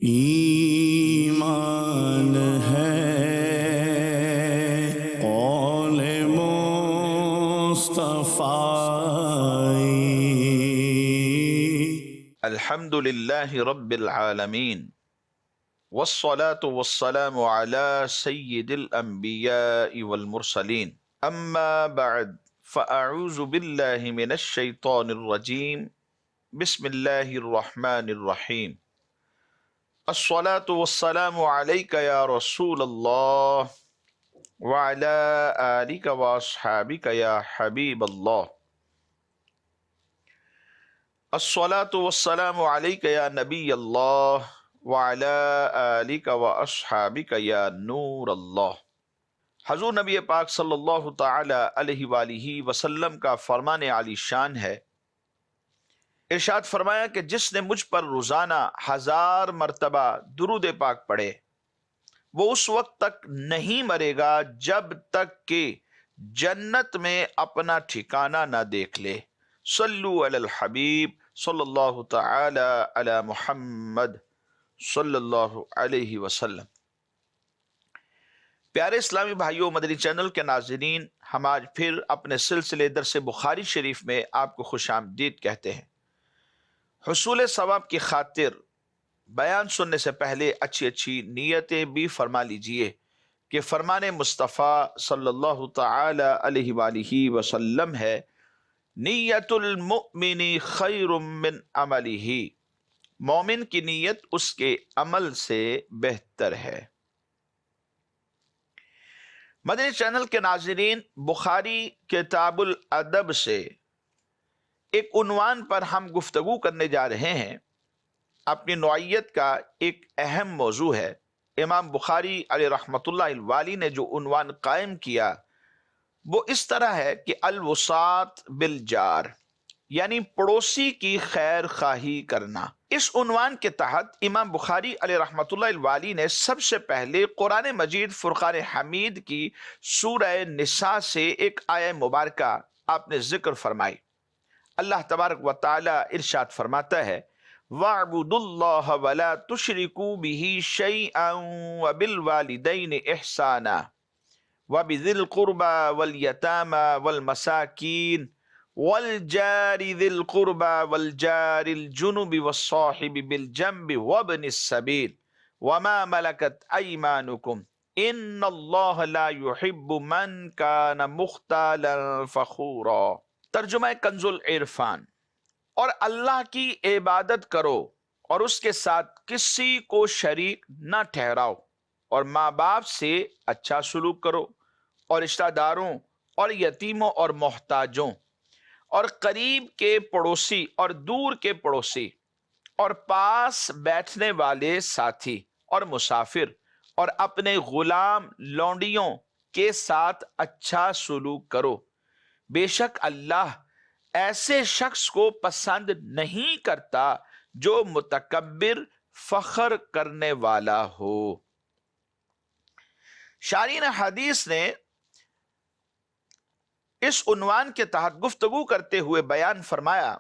ایمان ہے قول مصطفی۔ الحمد للہ رب العالمین والصلاة والسلام على سید الانبیاء والمرسلین اما بعد فاعوذ باللہ من الشیطان الرجیم بسم اللہ الرحمن الرحیم الصلاة والسلام علیک یا رسول اللہ وعلى آلک واصحابک یا حبیب اللہ الصلاة والسلام علیک یا نبی اللہ وعلی آلک واصحابک یا نور اللہ۔ حضور نبی پاک صلی اللہ تعالی علیہ وآلہ وسلم کا فرمان عالی شان ہے، ارشاد فرمایا کہ جس نے مجھ پر روزانہ 1000 مرتبہ درود پاک پڑھے وہ اس وقت تک نہیں مرے گا جب تک کہ جنت میں اپنا ٹھکانہ نہ دیکھ لے۔ صلو علی الحبیب صلی اللہ تعالی علی محمد صلی اللہ علیہ وسلم۔ پیارے اسلامی بھائیوں، مدنی چینل کے ناظرین، ہم آج پھر اپنے سلسلے درس بخاری شریف میں آپ کو خوش آمدید کہتے ہیں۔ حصول ثواب کی خاطر بیان سننے سے پہلے اچھی اچھی نیتیں بھی فرما لیجئے کہ فرمان مصطفیٰ صلی اللہ تعالی علیہ وآلہ وسلم ہے، نیت المؤمن خیر من عملہ، مومن کی نیت اس کے عمل سے بہتر ہے۔ مدنی چینل کے ناظرین، بخاری کتاب الادب سے ایک عنوان پر ہم گفتگو کرنے جا رہے ہیں۔ اپنی نوعیت کا ایک اہم موضوع ہے۔ امام بخاری علیہ رحمۃ اللہ الوالی نے جو عنوان قائم کیا وہ اس طرح ہے کہ الوساط بالجار، یعنی پڑوسی کی خیر خواہی کرنا۔ اس عنوان کے تحت امام بخاری علیہ رحمۃ اللہ الوالی نے سب سے پہلے قرآن مجید فرقان حمید کی سورہ نساء سے ایک آیہ مبارکہ آپ نے ذکر فرمائی۔ اللہ تبارک و تعالی ارشاد فرماتا ہے، وَاعْبُدُوا اللَّهَ وَلَا تُشْرِكُوا بِهِ شَيْئًا وَبِالْوَالِدَيْنِ إِحْسَانًا وَبِذِي الْقُرْبَى وَالْيَتَامَى وَالْمَسَاكِينِ وَالْجَارِ ذِي الْقُرْبَى وَالْجَارِ الْجُنُبِ وَالصَّاحِبِ بِالْجَنبِ وَابْنِ السَّبِيلِ وَمَا مَلَكَتْ أَيْمَانُكُمْ إِنَّ اللَّهَ لَا يُحِبُّ مَنْ كَانَ مُخْتَالًا فَخُورًا۔ ترجمہ کنز العرفان۔ اور اللہ کی عبادت کرو اور اس کے ساتھ کسی کو شریک نہ ٹھہراؤ، اور ماں باپ سے اچھا سلوک کرو، اور رشتہ داروں اور یتیموں اور محتاجوں اور قریب کے پڑوسی اور دور کے پڑوسی اور پاس بیٹھنے والے ساتھی اور مسافر اور اپنے غلام لونڈیوں کے ساتھ اچھا سلوک کرو۔ بے شک اللہ ایسے شخص کو پسند نہیں کرتا جو متکبر فخر کرنے والا ہو۔ شارحین حدیث نے اس عنوان کے تحت گفتگو کرتے ہوئے بیان فرمایا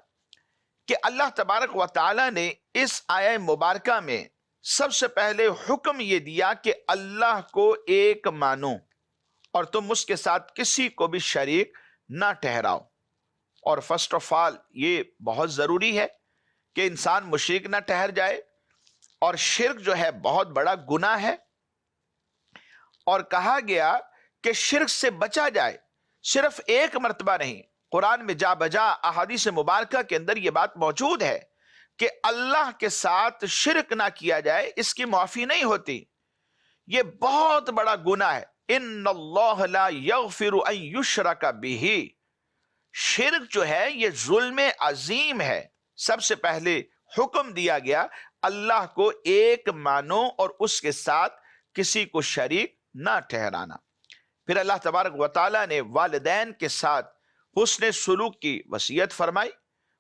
کہ اللہ تبارک و تعالی نے اس آیہ مبارکہ میں سب سے پہلے حکم یہ دیا کہ اللہ کو ایک مانو اور تم اس کے ساتھ کسی کو بھی شریک نہ ٹھہراؤ۔ اور فرسٹ آف آل یہ بہت ضروری ہے کہ انسان مشرک نہ ٹھہر جائے، اور شرک جو ہے بہت بڑا گناہ ہے، اور کہا گیا کہ شرک سے بچا جائے، صرف ایک مرتبہ نہیں، قرآن میں جا بجا احادیث مبارکہ کے اندر یہ بات موجود ہے کہ اللہ کے ساتھ شرک نہ کیا جائے، اس کی معافی نہیں ہوتی۔ یہ بہت بڑا گناہ ہے۔ ان اللہ لا یغفر ان یشرک بہ، شرک جو ہے یہ ظلم عظیم ہے۔ سب سے پہلے حکم دیا گیا اللہ کو ایک مانو اور اس کے ساتھ کسی کو شریک نہ ٹھہرانا۔ پھر اللہ تبارک و تعالیٰ نے والدین کے ساتھ حسن سلوک کی وصیت فرمائی،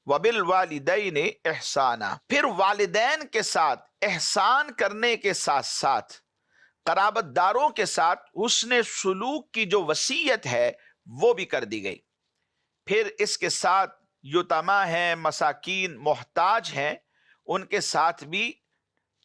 وَبِالْوَالِدَيْنِ إِحْسَانًا۔ پھر والدین کے ساتھ احسان کرنے کے ساتھ ساتھ قرابت داروں کے ساتھ حسن سلوک کی جو وصیت ہے وہ بھی کر دی گئی۔ پھر اس کے ساتھ یتیمہ ہیں، مساکین، محتاج ہیں، ان کے ساتھ بھی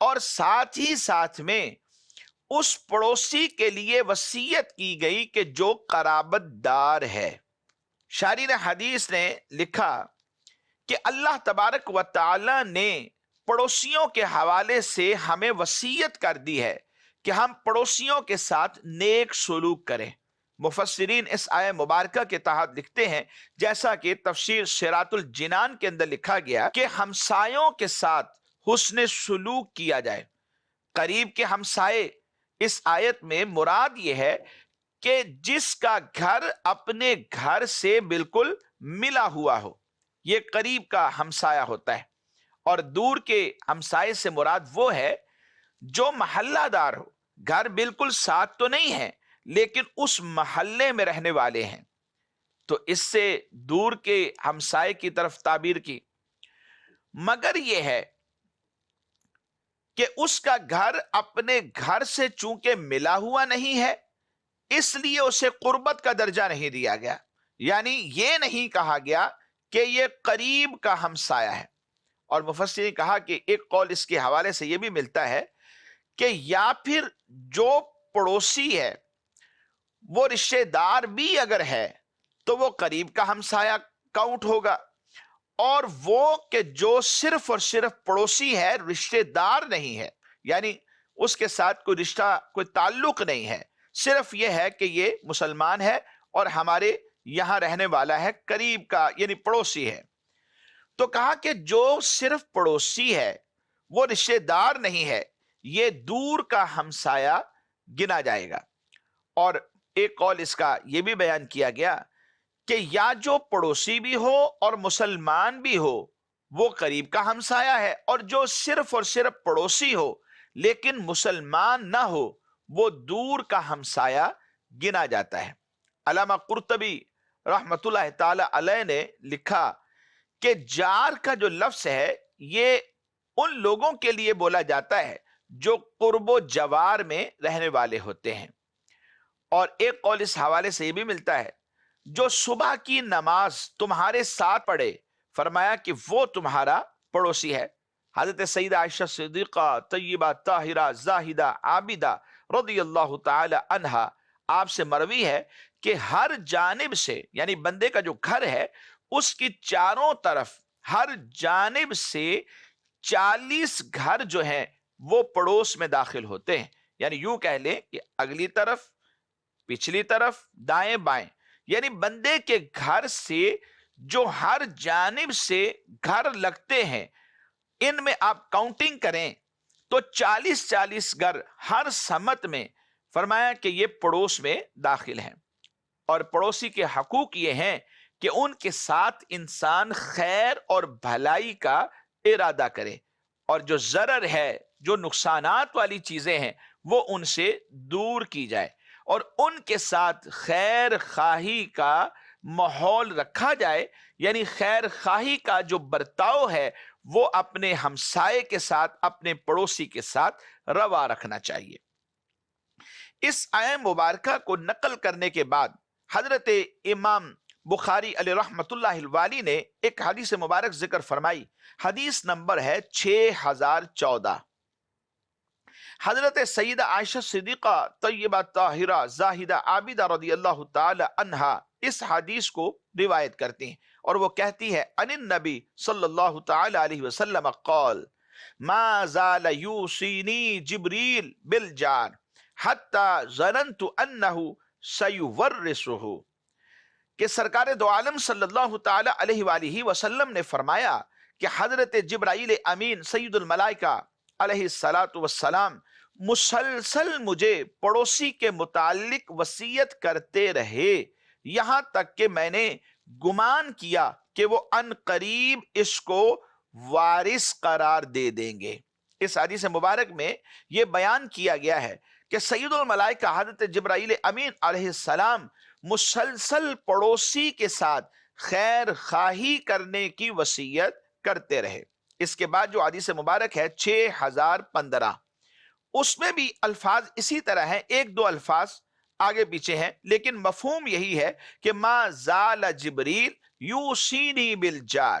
اور ساتھ ہی ساتھ میں اس پڑوسی کے لیے وصیت کی گئی کہ جو قرابت دار ہے۔ شارح حدیث نے لکھا کہ اللہ تبارک و تعالی نے پڑوسیوں کے حوالے سے ہمیں وصیت کر دی ہے کہ ہم پڑوسیوں کے ساتھ نیک سلوک کریں۔ مفسرین اس آیہ مبارکہ کے تحت لکھتے ہیں، جیسا کہ تفسیر صراط الجنان کے اندر لکھا گیا، کہ ہمسایوں کے ساتھ حسن سلوک کیا جائے۔ قریب کے ہمسائے اس آیت میں مراد یہ ہے کہ جس کا گھر اپنے گھر سے بالکل ملا ہوا ہو، یہ قریب کا ہمسایہ ہوتا ہے۔ اور دور کے ہمسائے سے مراد وہ ہے جو محلہ دار ہو، گھر بالکل ساتھ تو نہیں ہے لیکن اس محلے میں رہنے والے ہیں، تو اس سے دور کے ہمسائے کی طرف تعبیر کی۔ مگر یہ ہے کہ اس کا گھر اپنے گھر سے چونکہ ملا ہوا نہیں ہے، اس لیے اسے قربت کا درجہ نہیں دیا گیا، یعنی یہ نہیں کہا گیا کہ یہ قریب کا ہمسایہ ہے۔ اور مفسرین نے کہا کہ ایک قول اس کے حوالے سے یہ بھی ملتا ہے کہ یا پھر جو پڑوسی ہے وہ رشتہ دار بھی اگر ہے تو وہ قریب کا ہمسایہ کاؤنٹ ہوگا، اور وہ کہ جو صرف اور صرف پڑوسی ہے، رشتہ دار نہیں ہے، یعنی اس کے ساتھ کوئی رشتہ کوئی تعلق نہیں ہے، صرف یہ ہے کہ یہ مسلمان ہے اور ہمارے یہاں رہنے والا ہے، قریب کا یعنی پڑوسی ہے۔ تو کہا کہ جو صرف پڑوسی ہے وہ رشتہ دار نہیں ہے، یہ دور کا ہمسایہ گنا جائے گا۔ اور ایک قول اس کا یہ بھی بیان کیا گیا کہ یا جو پڑوسی بھی ہو اور مسلمان بھی ہو وہ قریب کا ہمسایہ ہے، اور جو صرف اور صرف پڑوسی ہو لیکن مسلمان نہ ہو وہ دور کا ہمسایہ گنا جاتا ہے۔ علامہ قرطبی رحمت اللہ تعالی علیہ نے لکھا کہ جار کا جو لفظ ہے یہ ان لوگوں کے لیے بولا جاتا ہے جو قرب و جوار میں رہنے والے ہوتے ہیں۔ اور ایک قول اس حوالے سے یہ بھی ملتا ہے، جو صبح کی نماز تمہارے ساتھ پڑھے، فرمایا کہ وہ تمہارا پڑوسی ہے۔ حضرت سیدہ عائشہ صدیقہ طیبہ طاہرہ زاہدہ عابدہ رضی اللہ تعالی عنہا آپ سے مروی ہے کہ ہر جانب سے، یعنی بندے کا جو گھر ہے اس کی چاروں طرف ہر جانب سے 40 گھر جو ہیں وہ پڑوس میں داخل ہوتے ہیں، یعنی یوں کہہ لیں کہ اگلی طرف، پچھلی طرف، دائیں بائیں، یعنی بندے کے گھر سے جو ہر جانب سے گھر لگتے ہیں ان میں آپ کاؤنٹنگ کریں تو 40 گھر ہر سمت میں، فرمایا کہ یہ پڑوس میں داخل ہیں۔ اور پڑوسی کے حقوق یہ ہیں کہ ان کے ساتھ انسان خیر اور بھلائی کا ارادہ کرے، اور جو ضرر ہے، جو نقصانات والی چیزیں ہیں وہ ان سے دور کی جائے، اور ان کے ساتھ خیر خواہی کا ماحول رکھا جائے، یعنی خیر خواہی کا جو برتاؤ ہے وہ اپنے ہمسائے کے ساتھ، اپنے پڑوسی کے ساتھ روا رکھنا چاہیے۔ اس آیہ مبارکہ کو نقل کرنے کے بعد حضرت امام بخاری علیہ رحمت اللہ الوالی نے ایک حدیث مبارک ذکر فرمائی، حدیث نمبر ہے 6014۔ حضرت سیدہ عائشہ صدیقہ طیبہ طاہرہ زاہدہ عابدہ رضی اللہ تعالی عنہا اس حدیث کو روایت کرتی ہیں، اور وہ کہتی ہے عن النبی صلی اللہ تعالی علیہ وسلم قال ما زال یوصینی جبریل بالجار حتی ظننت انہ سیورثہ، کہ سرکار دو عالم صلی اللہ تعالی علیہ وآلہ وسلم نے فرمایا کہ حضرت جبرائیل امین سید الملائکہ علیہ السلام مسلسل مجھے پڑوسی کے متعلق وصیت کرتے رہے، یہاں تک کہ میں نے گمان کیا کہ وہ ان قریب اس کو وارث قرار دے دیں گے۔ اس حدیث مبارک میں یہ بیان کیا گیا ہے کہ سید الملائکہ حضرت جبرائیل امین علیہ السلام مسلسل پڑوسی کے ساتھ خیر خواہی کرنے کی وصیت کرتے رہے۔ اس کے بعد جو حدیث مبارک ہے 6015، اس میں بھی الفاظ اسی طرح ہیں، ایک دو الفاظ آگے پیچھے ہیں، لیکن مفہوم یہی ہے کہ ما زال جبریل یوصینی بالجار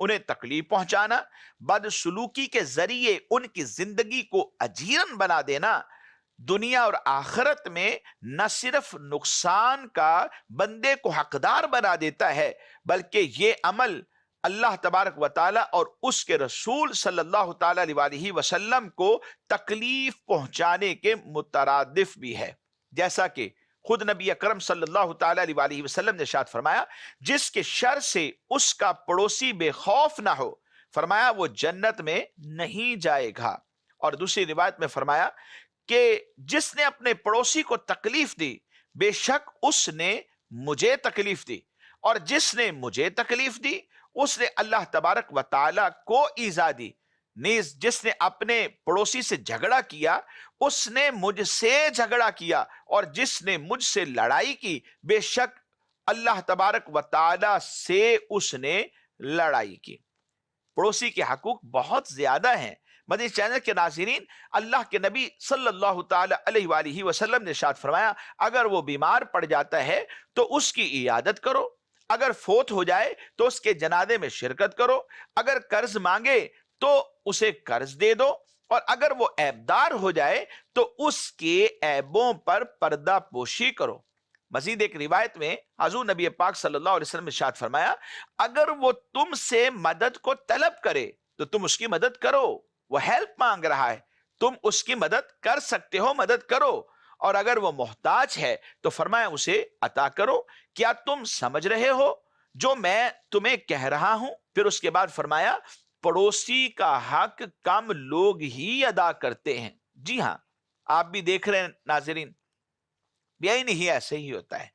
انہیں تکلیف پہنچانا، بدسلوکی کے ذریعے ان کی زندگی کو اجیرن بنا دینا، دنیا اور آخرت میں نہ صرف نقصان کا بندے کو حقدار بنا دیتا ہے، بلکہ یہ عمل اللہ تبارک و تعالی اور اس کے رسول صلی اللہ تعالی علیہ وسلم کو تکلیف پہنچانے کے مترادف بھی ہے۔ جیسا کہ خود نبی اکرم صلی اللہ تعالی علیہ وسلم نے ارشاد فرمایا، جس کے شر سے اس کا پڑوسی بے خوف نہ ہو، فرمایا وہ جنت میں نہیں جائے گا۔ اور دوسری روایت میں فرمایا کہ جس نے اپنے پڑوسی کو تکلیف دی، بے شک اس نے مجھے تکلیف دی، اور جس نے مجھے تکلیف دی اس نے اللہ تبارک و تعالی کو ایذا دی، نیز جس نے اپنے پڑوسی سے جھگڑا کیا اس نے مجھ سے جھگڑا کیا، اور جس نے مجھ سے لڑائی کی بے شک اللہ تبارک و تعالی سے اس نے لڑائی کی۔ پڑوسی کے حقوق بہت زیادہ ہیں۔ مدنی چینل کے ناظرین، اللہ کے نبی صلی اللہ تعالی علیہ وآلہ وسلم نے ارشاد فرمایا، اگر وہ بیمار پڑ جاتا ہے تو اس کی عیادت کرو، اگر فوت ہو جائے تو اس کے جنازے میں شرکت کرو، اگر قرض مانگے تو اسے قرض دے دو، اور اگر وہ عیبدار ہو جائے تو اس کے عیبوں پر پردہ پوشی کرو۔ مزید ایک روایت میں حضور نبی پاک صلی اللہ علیہ وسلم نے ارشاد فرمایا، اگر وہ تم سے مدد کو طلب کرے تو تم اس کی مدد کرو، وہ ہیلپ مانگ رہا ہے، تم اس کی مدد کر سکتے ہو، مدد کرو، اور اگر وہ محتاج ہے تو فرمایا اسے عطا کرو۔ کیا تم سمجھ رہے ہو جو میں تمہیں کہہ رہا ہوں؟ پھر اس کے بعد فرمایا، پڑوسی کا حق کم لوگ ہی ادا کرتے ہیں۔ جی ہاں، آپ بھی دیکھ رہے ہیں ناظرین، یہی نہیں ایسے ہی ہوتا ہے۔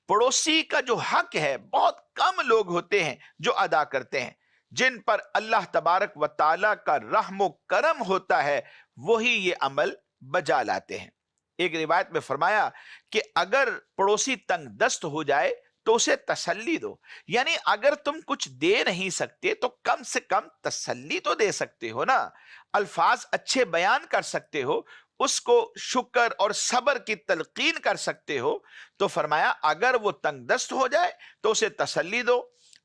پڑوسی کا جو حق ہے بہت کم لوگ ہوتے ہیں جو ادا کرتے ہیں۔ جن پر اللہ تبارک و تعالی کا رحم و کرم ہوتا ہے وہی یہ عمل بجا لاتے ہیں۔ ایک روایت میں فرمایا کہ اگر پڑوسی تنگ دست ہو جائے تو اسے تسلی دو، یعنی اگر تم کچھ دے نہیں سکتے تو کم سے کم تسلی تو دے سکتے ہو نا، الفاظ اچھے بیان کر سکتے ہو، اس کو شکر اور صبر کی تلقین کر سکتے ہو، تو فرمایا اگر وہ تنگ دست ہو جائے تو اسے تسلی دو،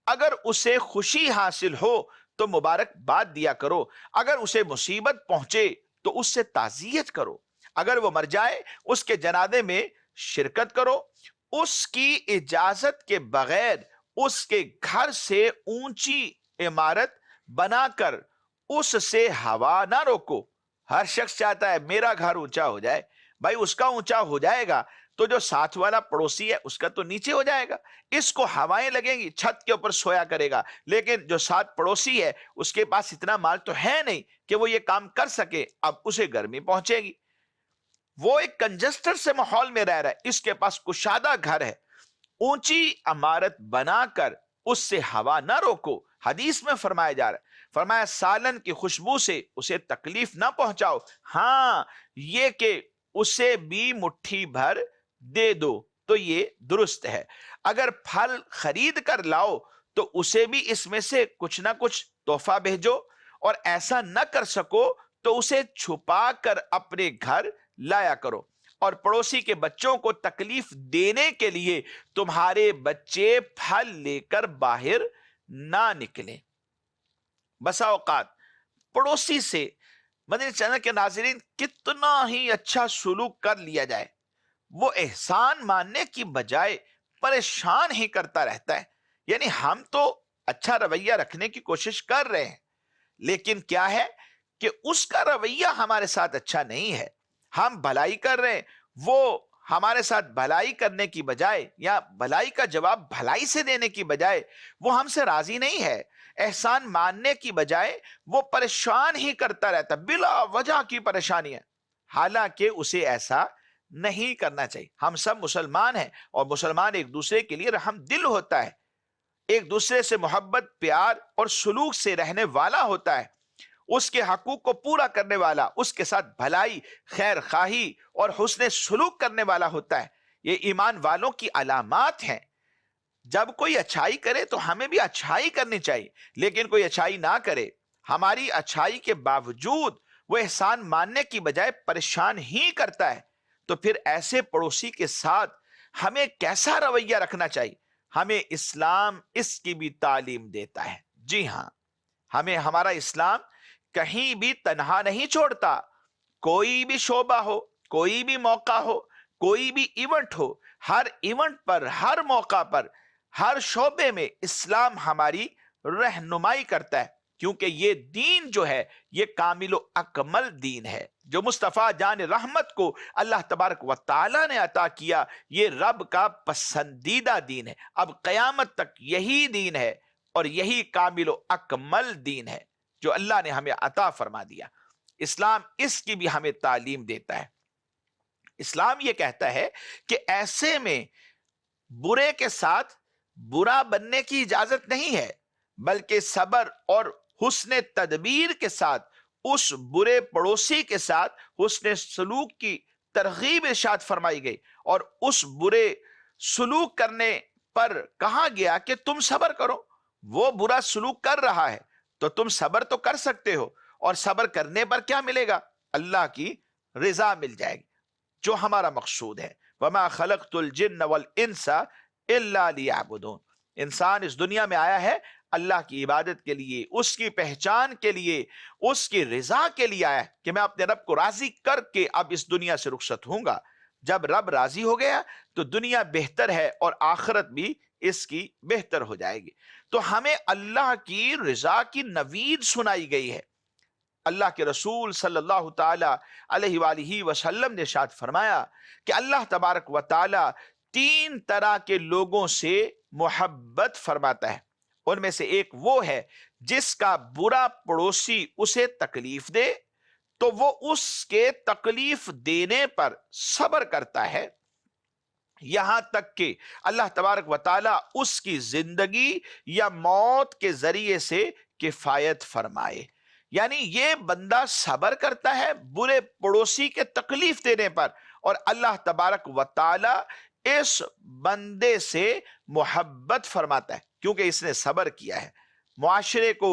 اگر اسے خوشی حاصل ہو تو مبارک باد دیا کرو، اگر اسے مصیبت پہنچے تو اس سے تعزیت کرو، اگر وہ مر جائے اس کے جنازے میں شرکت کرو، اس کی اجازت کے بغیر اس کے گھر سے اونچی عمارت بنا کر اس سے ہوا نہ روکو۔ ہر شخص چاہتا ہے میرا گھر اونچا ہو جائے، بھائی اس کا اونچا ہو جائے گا تو جو ساتھ والا پڑوسی ہے اس کا تو نیچے ہو جائے گا، اس کو ہوائیں لگیں گی، چھت کے اوپر سویا کرے گا، لیکن جو ساتھ پڑوسی ہے اس کے پاس اتنا مال تو ہے نہیں کہ وہ یہ کام کر سکے، اب اسے گرمی پہنچے گی، وہ ایک کنجسٹر سے ماحول میں رہ رہا ہے، اس کے پاس کشادہ گھر ہے، اونچی عمارت بنا کر اس سے ہوا نہ روکو۔ حدیث میں فرمایا جا رہا ہے، فرمایا سالن کی خوشبو سے اسے تکلیف نہ پہنچاؤ، ہاں یہ کہ اسے بھی مٹھی بھر دے دو تو یہ درست ہے، اگر پھل خرید کر لاؤ تو اسے بھی اس میں سے کچھ نہ کچھ تحفہ بھیجو، اور ایسا نہ کر سکو تو اسے چھپا کر اپنے گھر لایا کرو، اور پڑوسی کے بچوں کو تکلیف دینے کے لیے تمہارے بچے پھل لے کر باہر نہ نکلیں۔ بسا اوقات پڑوسی سے مدنی چینل کے ناظرین کتنا ہی اچھا سلوک کر لیا جائے، وہ احسان ماننے کی بجائے پریشان ہی کرتا رہتا ہے۔ یعنی ہم تو اچھا رویہ رکھنے کی کوشش کر رہے ہیں، لیکن کیا ہے کہ اس کا رویہ ہمارے ساتھ اچھا نہیں ہے۔ ہم بھلائی کر رہے ہیں، وہ ہمارے ساتھ بھلائی کرنے کی بجائے یا بھلائی کا جواب بھلائی سے دینے کی بجائے وہ ہم سے راضی نہیں ہے، احسان ماننے کی بجائے وہ پریشان ہی کرتا رہتا، بلا وجہ کی پریشانی ہے، حالانکہ اسے ایسا نہیں کرنا چاہیے۔ ہم سب مسلمان ہیں، اور مسلمان ایک دوسرے کے لیے رحم دل ہوتا ہے، ایک دوسرے سے محبت پیار اور سلوک سے رہنے والا ہوتا ہے، اس کے حقوق کو پورا کرنے والا، اس کے ساتھ بھلائی خیر خواہی اور حسن سلوک کرنے والا ہوتا ہے۔ یہ ایمان والوں کی علامات ہیں۔ جب کوئی اچھائی کرے تو ہمیں بھی اچھائی کرنی چاہیے، لیکن کوئی اچھائی نہ کرے، ہماری اچھائی کے باوجود وہ احسان ماننے کی بجائے پریشان ہی کرتا ہے، تو پھر ایسے پڑوسی کے ساتھ ہمیں کیسا رویہ رکھنا چاہیے؟ ہمیں اسلام اس کی بھی تعلیم دیتا ہے۔ جی ہاں، ہمیں ہمارا اسلام کہیں بھی تنہا نہیں چھوڑتا. کوئی بھی شعبہ ہو، کوئی بھی موقع ہو، کوئی بھی ایونٹ ہو، ہر ایونٹ پر، ہر موقع پر، ہر شعبے میں اسلام ہماری رہنمائی کرتا ہے. کیونکہ یہ دین جو ہے یہ کامل و اکمل دین ہے جو مصطفیٰ جان رحمت کو اللہ تبارک و تعالی نے عطا کیا. یہ رب کا پسندیدہ دین ہے. اب قیامت تک یہی دین ہے اور یہی کامل و اکمل دین ہے جو اللہ نے ہمیں عطا فرما دیا. اسلام اس کی بھی ہمیں تعلیم دیتا ہے. اسلام یہ کہتا ہے کہ ایسے میں برے کے ساتھ برا بننے کی اجازت نہیں ہے، بلکہ صبر اور حسن تدبیر کے ساتھ اس برے پڑوسی کے ساتھ حسن سلوک کی ترغیب ارشاد فرمائی گئی. اور اس برے سلوک کرنے پر کہا گیا کہ تم صبر کرو. وہ برا سلوک کر رہا ہے تو تم صبر تو کر سکتے ہو، اور صبر کرنے پر کیا ملے گا؟ اللہ کی رضا مل جائے گی، جو ہمارا مقصود ہے. وَمَا خَلَقْتُ الْجِنَّ وَالْإِنسَ إِلَّا لِيَعْبُدُونَ. انسان اس دنیا میں آیا ہے اللہ کی عبادت کے لیے، اس کی پہچان کے لیے، اس کی رضا کے لیے آیا ہے کہ میں اپنے رب کو راضی کر کے اب اس دنیا سے رخصت ہوں گا. جب رب راضی ہو گیا تو دنیا بہتر ہے اور آخرت بھی اس کی بہتر ہو جائے گی. تو ہمیں اللہ کی رضا کی نوید سنائی گئی ہے. اللہ کے رسول صلی اللہ تعالی علیہ وآلہ وسلم نے ارشاد فرمایا کہ اللہ تبارک و تعالی 3 طرح کے لوگوں سے محبت فرماتا ہے. ان میں سے ایک وہ ہے جس کا برا پڑوسی اسے تکلیف دے تو وہ اس کے تکلیف دینے پر صبر کرتا ہے، یہاں تک کہ اللہ تبارک و تعالی اس کی زندگی یا موت کے ذریعے سے کفایت فرمائے. یعنی یہ بندہ صبر کرتا ہے برے پڑوسی کے تکلیف دینے پر، اور اللہ تبارک و تعالی اس بندے سے محبت فرماتا ہے کیونکہ اس نے صبر کیا ہے. معاشرے کو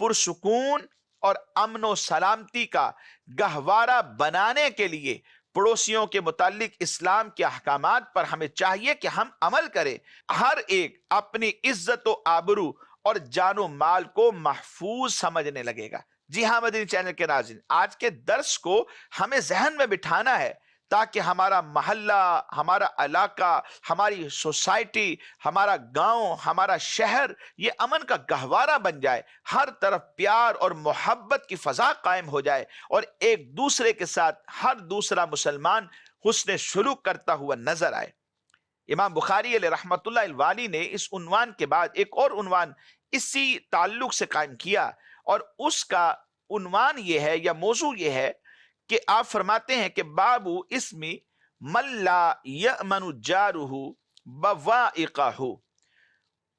پرسکون اور امن و سلامتی کا گہوارہ بنانے کے لیے پڑوسیوں کے متعلق اسلام کے احکامات پر ہمیں چاہیے کہ ہم عمل کریں. ہر ایک اپنی عزت و آبرو اور جان و مال کو محفوظ سمجھنے لگے گا. جی ہاں مدنی چینل کے ناظرین، آج کے درس کو ہمیں ذہن میں بٹھانا ہے تاکہ ہمارا محلہ، ہمارا علاقہ، ہماری سوسائٹی، ہمارا گاؤں، ہمارا شہر یہ امن کا گہوارہ بن جائے. ہر طرف پیار اور محبت کی فضا قائم ہو جائے اور ایک دوسرے کے ساتھ ہر دوسرا مسلمان حسن سلوک کرتا ہوا نظر آئے. امام بخاری علیہ رحمت اللہ الوالی نے اس عنوان کے بعد ایک اور عنوان اسی تعلق سے قائم کیا، اور اس کا عنوان یہ ہے یا موضوع یہ ہے کہ آپ فرماتے ہیں کہ بابو اسمی من لا یأمن جارہ بوائقہ.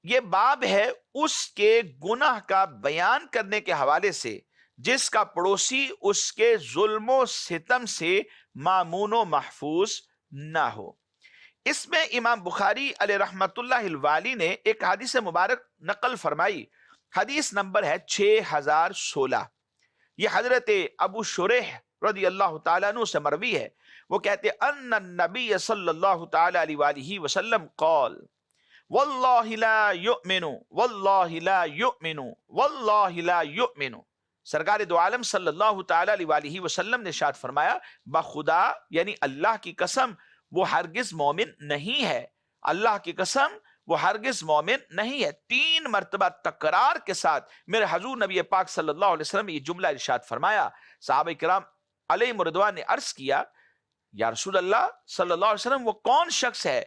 یہ باب ہے اس کے گناہ کا بیان کرنے کے حوالے سے جس کا پڑوسی اس کے ظلم و ستم سے مامون و محفوظ نہ ہو. اس میں امام بخاری علیہ رحمت اللہ الوالی نے ایک حدیث مبارک نقل فرمائی. حدیث نمبر ہے 6016. یہ حضرت ابو شریح رضی اللہ تعالیٰ عنہ سے مروی ہے. وہ کہتے ان النبی صلی اللہ تعالیٰ علیہ وآلہ وسلم قال واللہ لا یؤمن واللہ لا یؤمن واللہ لا یؤمن. سرکار دو عالم صلی اللہ تعالیٰ علیہ وآلہ وسلم نے ارشاد فرمایا بخدا یعنی اللہ کی قسم وہ ہرگز مومن نہیں ہے، اللہ کی قسم وہ ہرگز مومن نہیں ہے. 3 مرتبہ تکرار کے ساتھ میرے حضور نبی پاک صلی اللہ علیہ وسلم یہ جملہ ارشاد فرمایا. صحابہ کرام علیہ رضوان نے عرض کیا یا رسول اللہ صلی اللہ علیہ وسلم وہ کون شخص ہے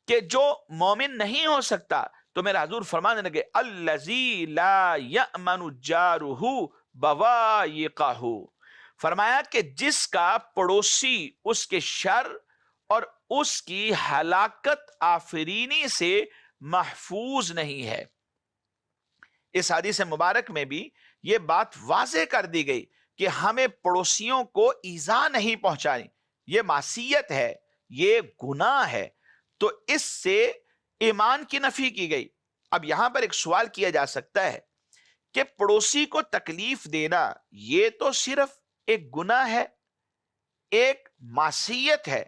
کہ جو مومن نہیں ہو سکتا؟ تو میرے حضور فرمانے لگے الذی لا یأمن جارہ بوائقہ. فرمایا کہ جس کا پڑوسی اس کے شر اور اس کی ہلاکت آفرینی سے محفوظ نہیں ہے. اس حدیث مبارک میں بھی یہ بات واضح کر دی گئی کہ ہمیں پڑوسیوں کو ایذا نہیں پہنچانی. یہ معصیت ہے، یہ گناہ ہے، تو اس سے ایمان کی نفی کی گئی. اب یہاں پر ایک سوال کیا جا سکتا ہے کہ پڑوسی کو تکلیف دینا یہ تو صرف ایک گناہ ہے، ایک معصیت ہے،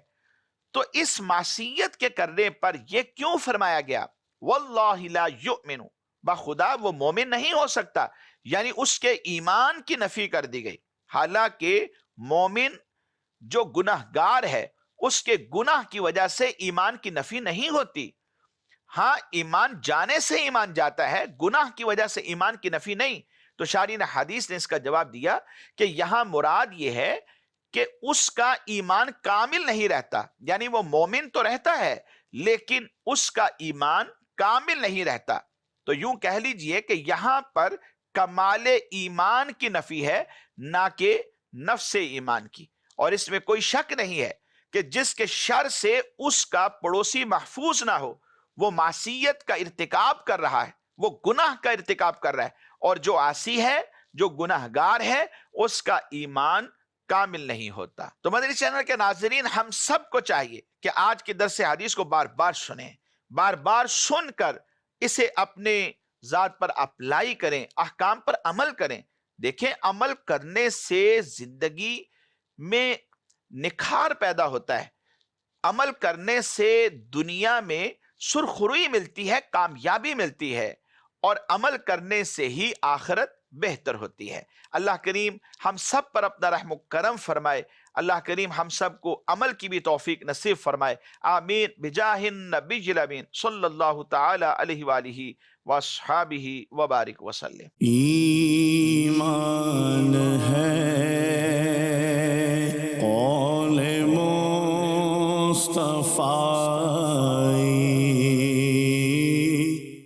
تو اس معصیت کے کرنے پر یہ کیوں فرمایا گیا واللہ لا یؤمن، بخدا وہ مومن نہیں ہو سکتا، یعنی اس کے ایمان کی نفی کر دی گئی۔ حالانکہ مومن جو گناہ گار ہے اس کے گناہ کی وجہ سے ایمان کی نفی نہیں ہوتی۔ ہاں ایمان جانے سے ایمان جاتا ہے، گناہ کی وجہ سے ایمان کی نفی نہیں۔ تو شارحین حدیث نے اس کا جواب دیا کہ یہاں مراد یہ ہے کہ اس کا ایمان کامل نہیں رہتا، یعنی وہ مومن تو رہتا ہے لیکن اس کا ایمان کامل نہیں رہتا۔ تو یوں کہہ لیجئے کہ یہاں پر کمال ایمان کی نفی ہے، نہ کہ نفس ایمان کی۔ اور اس میں کوئی شک نہیں ہے کہ جس کے شر سے اس کا پڑوسی محفوظ نہ ہو، وہ معصیت کا ارتکاب کر رہا ہے، وہ گناہ کا ارتکاب کر رہا ہے، اور جو عاصی ہے، جو گناہ گار ہے، اس کا ایمان کامل نہیں ہوتا۔ تو مدنی چینل کے ناظرین، ہم سب کو چاہیے کہ آج کے درس حدیث کو بار بار سنیں، بار بار سن کر اسے اپنے ذات پر اپلائی کریں، احکام پر عمل کریں۔ دیکھیں، عمل کرنے سے زندگی میں نکھار پیدا ہوتا ہے، عمل کرنے سے دنیا میں سرخروئی ملتی ہے، کامیابی ملتی ہے، اور عمل کرنے سے ہی آخرت بہتر ہوتی ہے۔ اللہ کریم ہم سب پر اپنا رحم و کرم فرمائے، اللہ کریم ہم سب کو عمل کی بھی توفیق نصیب فرمائے، آمین بجاہ النبی الامین صلی اللہ تعالی علیہ وآلہ واصحابہ وبارک وسلم۔ ایمان ہے قول مصطفیٰ